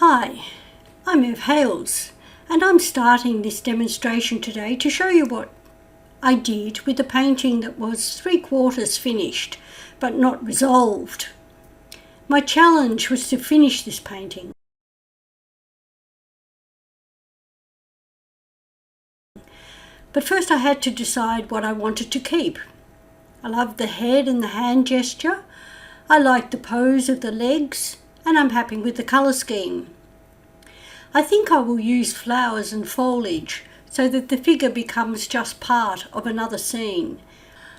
Hi, I'm Ev Hales and I'm starting this demonstration today to show you what I did with the painting that was 3/4 finished but not resolved. My challenge was to finish this painting. But first I had to decide what I wanted to keep. I loved the head and the hand gesture. I liked the pose of the legs and I'm happy with the colour scheme. I think I will use flowers and foliage so that the figure becomes just part of another scene.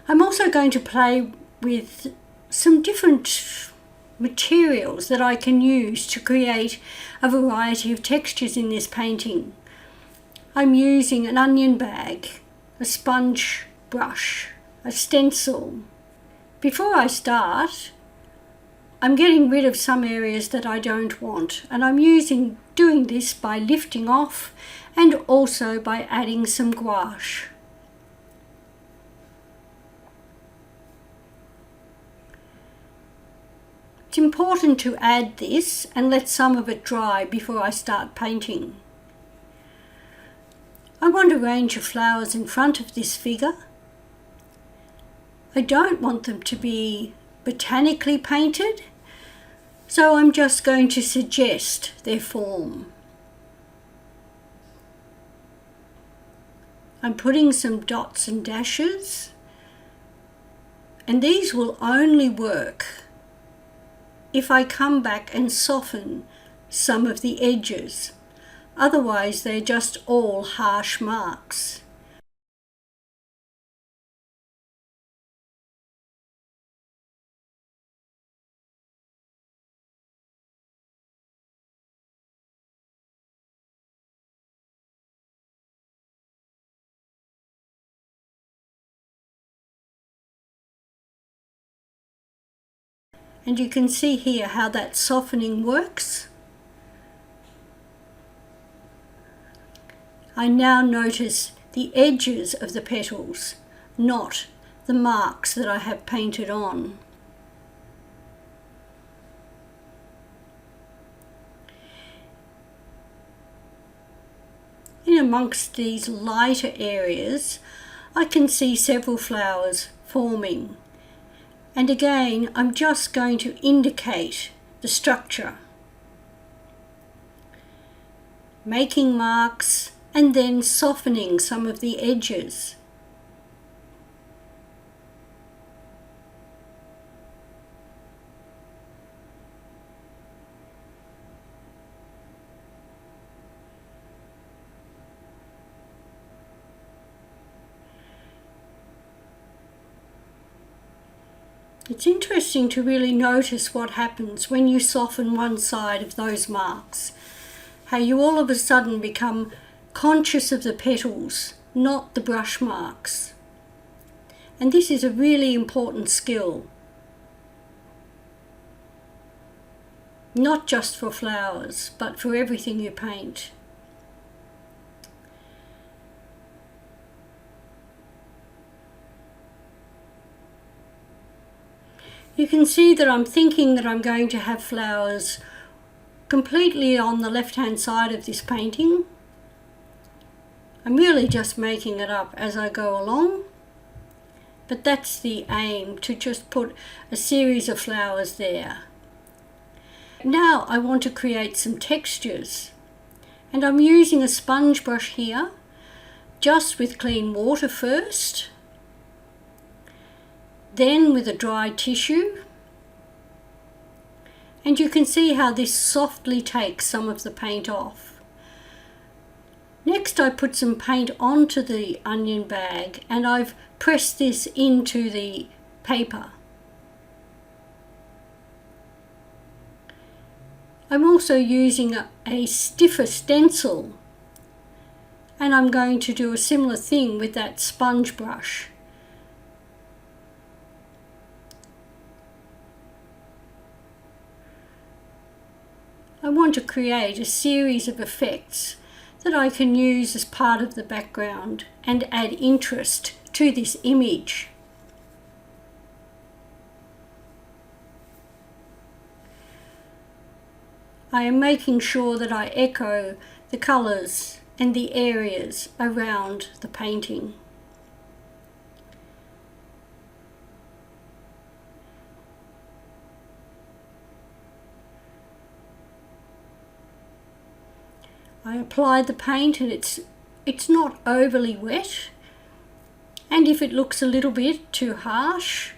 I'm also going to play with some different materials that I can use to create a variety of textures in this painting. I'm using an onion bag, a sponge brush, a stencil. Before I start, I'm getting rid of some areas that I don't want, and I'm doing this by lifting off and also by adding some gouache. It's important to add this and let some of it dry before I start painting. I want a range of flowers in front of this figure. I don't want them to be botanically painted, so I'm just going to suggest their form. I'm putting some dots and dashes, and these will only work if I come back and soften some of the edges. Otherwise, they're just all harsh marks. And you can see here how that softening works. I now notice the edges of the petals, not the marks that I have painted on. In amongst these lighter areas, I can see several flowers forming. And again, I'm just going to indicate the structure, making marks and then softening some of the edges. It's interesting to really notice what happens when you soften one side of those marks, how you all of a sudden become conscious of the petals, not the brush marks. And this is a really important skill, not just for flowers, but for everything you paint. You can see that I'm thinking that I'm going to have flowers completely on the left-hand side of this painting. I'm really just making it up as I go along, but that's the aim, to just put a series of flowers there. Now I want to create some textures, and I'm using a sponge brush here, just with clean water first, then with a dry tissue, and you can see how this softly takes some of the paint off. Next I put some paint onto the onion bag and I've pressed this into the paper. I'm also using a stiffer stencil, and I'm going to do a similar thing with that sponge brush. I want to create a series of effects that I can use as part of the background and add interest to this image. I am making sure that I echo the colours and the areas around the painting. I apply the paint and it's not overly wet, and if it looks a little bit too harsh,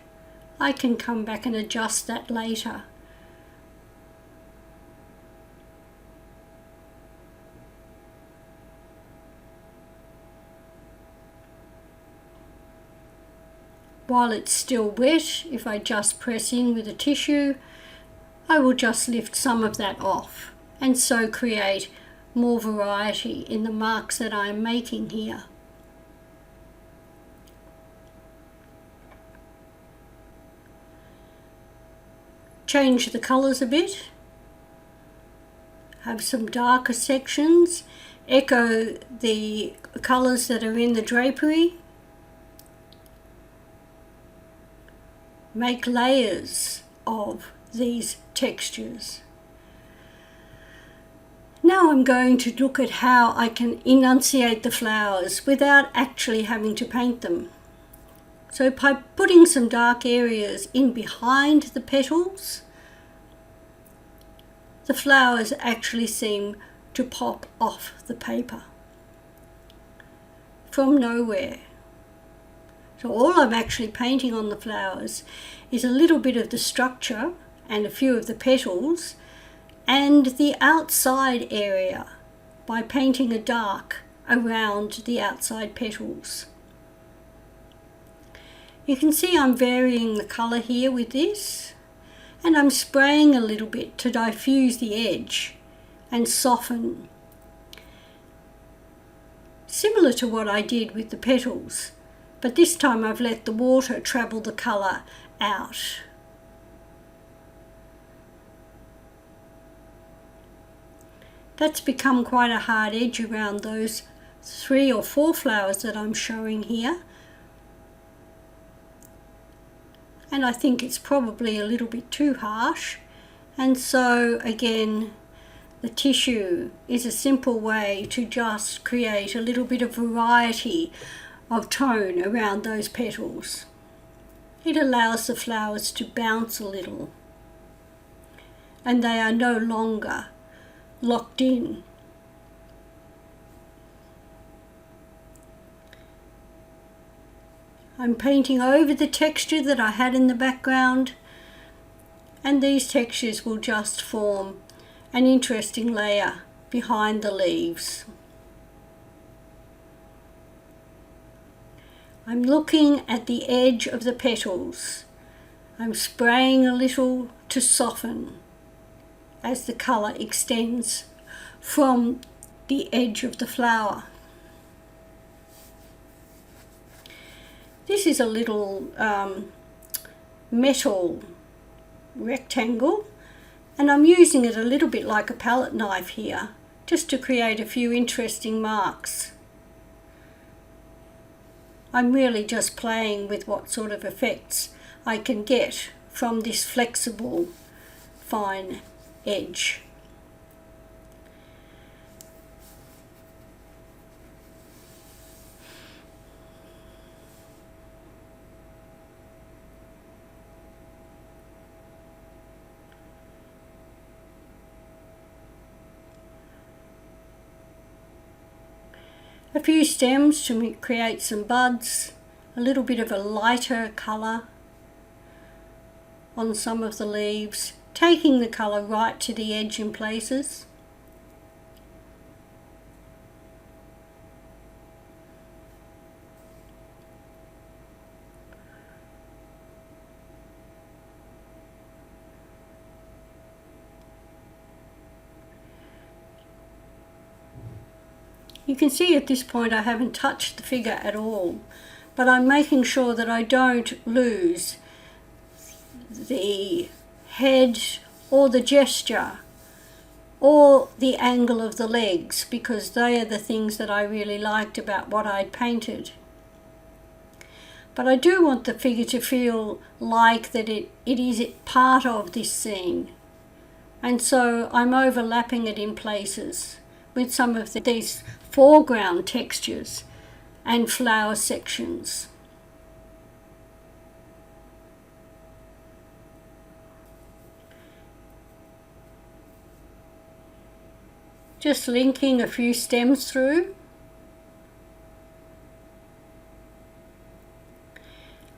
I can come back and adjust that later. While it's still wet, if I just press in with a tissue, I will just lift some of that off and so create more variety in the marks that I am making here. Change the colours a bit, have some darker sections, echo the colours that are in the drapery, make layers of these textures. Now I'm going to look at how I can enunciate the flowers without actually having to paint them. So by putting some dark areas in behind the petals, the flowers actually seem to pop off the paper from nowhere. So all I'm actually painting on the flowers is a little bit of the structure and a few of the petals and the outside area by painting a dark around the outside petals. You can see I'm varying the colour here with this, and I'm spraying a little bit to diffuse the edge and soften. Similar to what I did with the petals, but this time I've let the water travel the colour out. That's become quite a hard edge around those 3 or 4 flowers that I'm showing here. And I think it's probably a little bit too harsh. And so again, the tissue is a simple way to just create a little bit of variety of tone around those petals. It allows the flowers to bounce a little, and they are no longer locked in. I'm painting over the texture that I had in the background, and these textures will just form an interesting layer behind the leaves. I'm looking at the edge of the petals. I'm spraying a little to soften as the colour extends from the edge of the flower. This is a little metal rectangle, and I'm using it a little bit like a palette knife here, just to create a few interesting marks. I'm really just playing with what sort of effects I can get from this flexible, fine edge. A few stems to create some buds, a little bit of a lighter colour on some of the leaves, taking the colour right to the edge in places. You can see at this point I haven't touched the figure at all, but I'm making sure that I don't lose the head or the gesture or the angle of the legs, because they are the things that I really liked about what I'd painted. But I do want the figure to feel like that it is part of this scene, and so I'm overlapping it in places with some of these foreground textures and flower sections. Just linking a few stems through.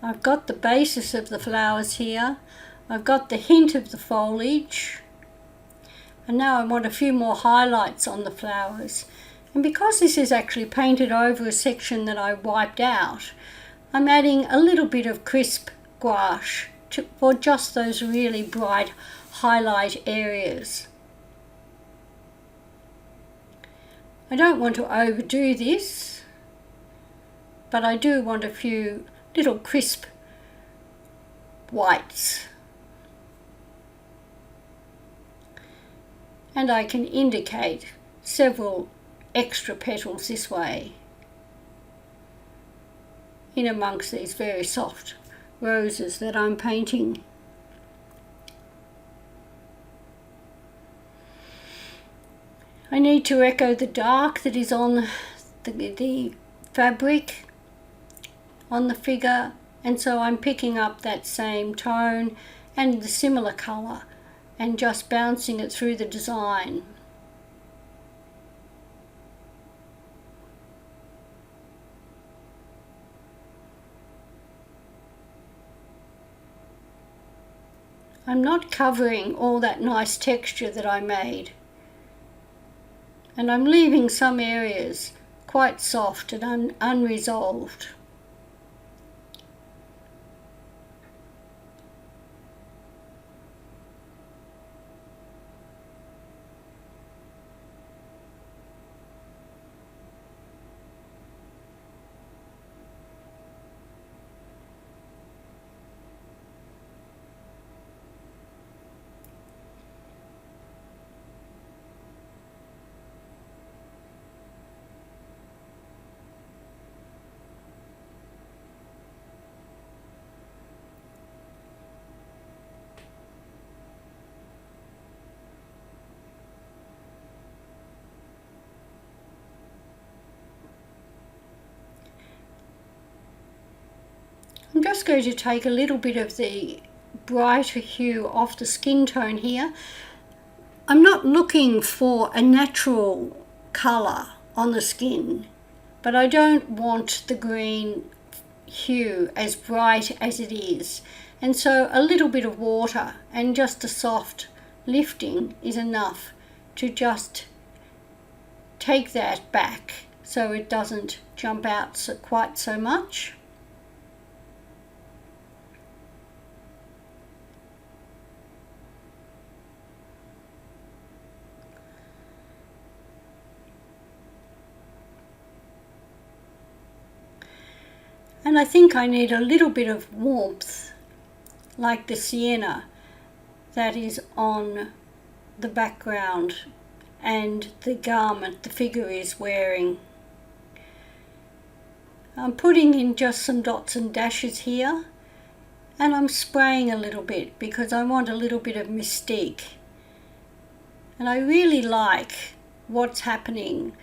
I've got the basis of the flowers here. I've got the hint of the foliage. And now I want a few more highlights on the flowers. And because this is actually painted over a section that I wiped out, I'm adding a little bit of crisp gouache for just those really bright highlight areas. I don't want to overdo this, but I do want a few little crisp whites. And I can indicate several extra petals this way in amongst these very soft roses that I'm painting. I need to echo the dark that is on the fabric on the figure, and so I'm picking up that same tone and the similar colour and just bouncing it through the design. I'm not covering all that nice texture that I made, and I'm leaving some areas quite soft and unresolved. I'm just going to take a little bit of the brighter hue off the skin tone here. I'm not looking for a natural colour on the skin, but I don't want the green hue as bright as it is. And so a little bit of water and just a soft lifting is enough to just take that back so it doesn't jump out quite so much. And I think I need a little bit of warmth, like the sienna that is on the background and the garment the figure is wearing. I'm putting in just some dots and dashes here, and I'm spraying a little bit because I want a little bit of mystique. And I really like what's happening,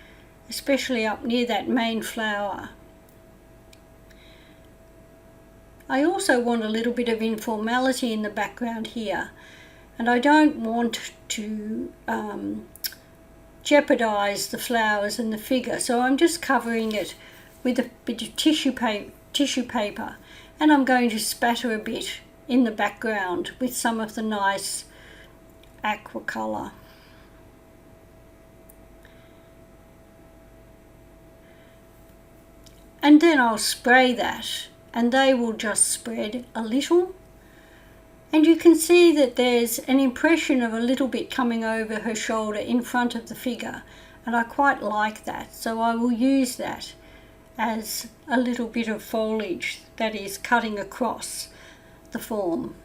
especially up near that main flower. I also want a little bit of informality in the background here, and I don't want to jeopardize the flowers and the figure, so I'm just covering it with a bit of tissue paper, and I'm going to spatter a bit in the background with some of the nice aqua colour. And then I'll spray that, and they will just spread a little. And you can see that there's an impression of a little bit coming over her shoulder in front of the figure, and I quite like that, so I will use that as a little bit of foliage that is cutting across the form.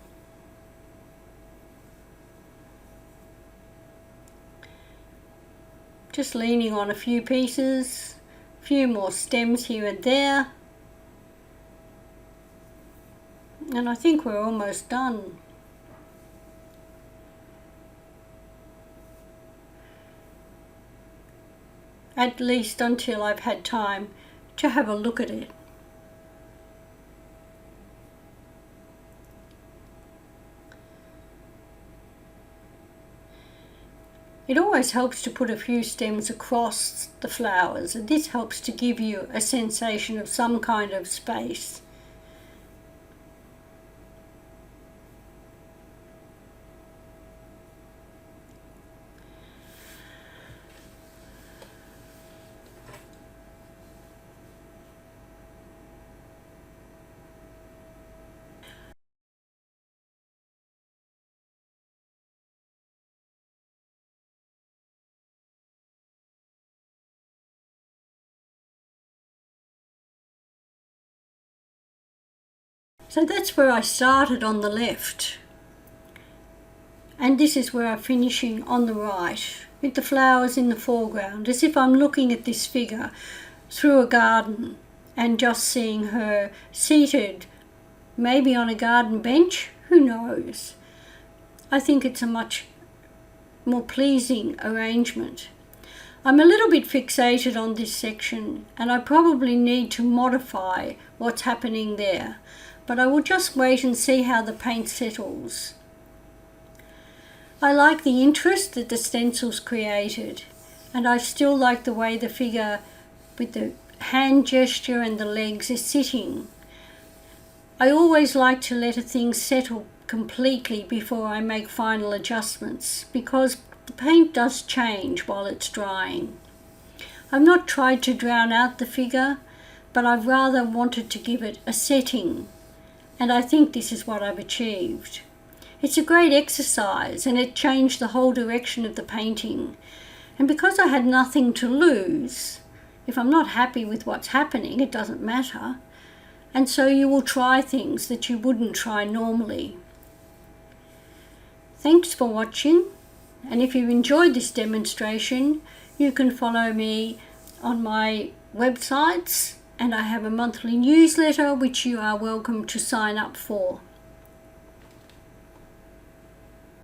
Just leaning on a few pieces, a few more stems here and there. And I think we're almost done. at least until I've had time to have a look at it. It always helps to put a few stems across the flowers, and this helps to give you a sensation of some kind of space. So that's where I started on the left, and this is where I'm finishing on the right, with the flowers in the foreground, as if I'm looking at this figure through a garden and just seeing her seated, maybe on a garden bench, who knows. I think it's a much more pleasing arrangement. I'm a little bit fixated on this section, and I probably need to modify what's happening there, but I will just wait and see how the paint settles. I like the interest that the stencil's created, and I still like the way the figure with the hand gesture and the legs is sitting. I always like to let a thing settle completely before I make final adjustments, because the paint does change while it's drying. I've not tried to drown out the figure, but I've rather wanted to give it a setting, and I think this is what I've achieved. It's a great exercise, and it changed the whole direction of the painting. And because I had nothing to lose, if I'm not happy with what's happening, it doesn't matter. And so you will try things that you wouldn't try normally. Thanks for watching, and if you enjoyed this demonstration, you can follow me on my websites, and I have a monthly newsletter which you are welcome to sign up for.